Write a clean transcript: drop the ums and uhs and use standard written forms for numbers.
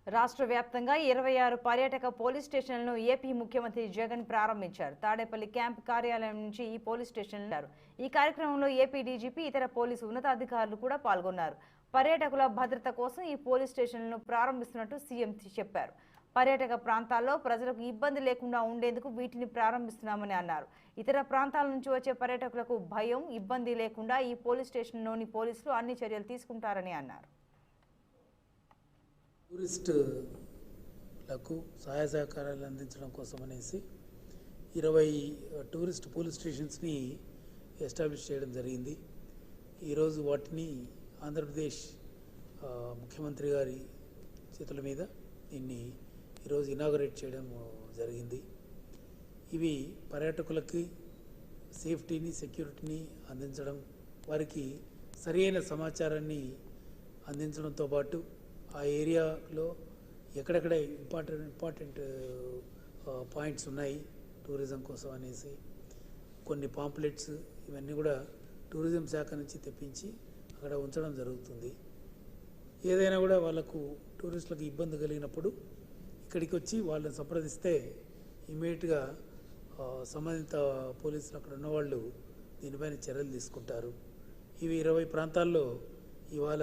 రాష్ట్ర వ్యాప్తంగా 26 పర్యాటక పోలీస్ స్టేషన్లను ఏపీ ముఖ్యమంత్రి జగన్ ప్రారంభించారు. తాడేపల్లి క్యాంప్ కార్యాలయం నుంచి ఈ పోలీస్ స్టేషన్లు. ఈ కార్యక్రమంలో ఏపీ డీజీపీ, ఇతర పోలీసు ఉన్నతాధికారులు కూడా పాల్గొన్నారు. పర్యాటకుల భద్రత కోసం ఈ పోలీస్ స్టేషన్లను ప్రారంభిస్తున్నట్టు సీఎం చెప్పారు. పర్యాటక ప్రాంతాల్లో ప్రజలకు ఇబ్బంది లేకుండా ఉండేందుకు వీటిని ప్రారంభిస్తున్నామని అన్నారు. ఇతర ప్రాంతాల నుంచి వచ్చే పర్యాటకులకు భయం, ఇబ్బంది లేకుండా ఈ పోలీస్ స్టేషన్లోని పోలీసులు అన్ని చర్యలు తీసుకుంటారని అన్నారు. టూరిస్టులకు సహాయ సహకారాలు అందించడం కోసం అనేసి 20 టూరిస్ట్ పోలీస్ స్టేషన్స్ని ఎస్టాబ్లిష్ చేయడం జరిగింది. ఈరోజు వాటిని ఆంధ్రప్రదేశ్ ముఖ్యమంత్రి గారి చేతుల మీద దీన్ని ఈరోజు ఇనాగరేట్ చేయడం జరిగింది. ఇవి పర్యాటకులకి సేఫ్టీని, సెక్యూరిటీని అందించడం, వారికి సరైన సమాచారాన్ని అందించడంతో పాటు ఆ ఏరియాలో ఎక్కడెక్కడ ఇంపార్టెంట్ పాయింట్స్ ఉన్నాయి టూరిజం కోసం అనేసి కొన్ని పాంప్లెట్స్ ఇవన్నీ కూడా టూరిజం శాఖ నుంచి తెప్పించి అక్కడ ఉంచడం జరుగుతుంది. ఏదైనా కూడా వాళ్ళకు టూరిస్టులకు ఇబ్బంది కలిగినప్పుడు ఇక్కడికి వచ్చి వాళ్ళని సంప్రదిస్తే ఇమీడియట్గా సంబంధిత పోలీసులు అక్కడ ఉన్నవాళ్ళు దీనిపైన చర్యలు తీసుకుంటారు. ఇవి 20 ప్రాంతాల్లో ఇవాళ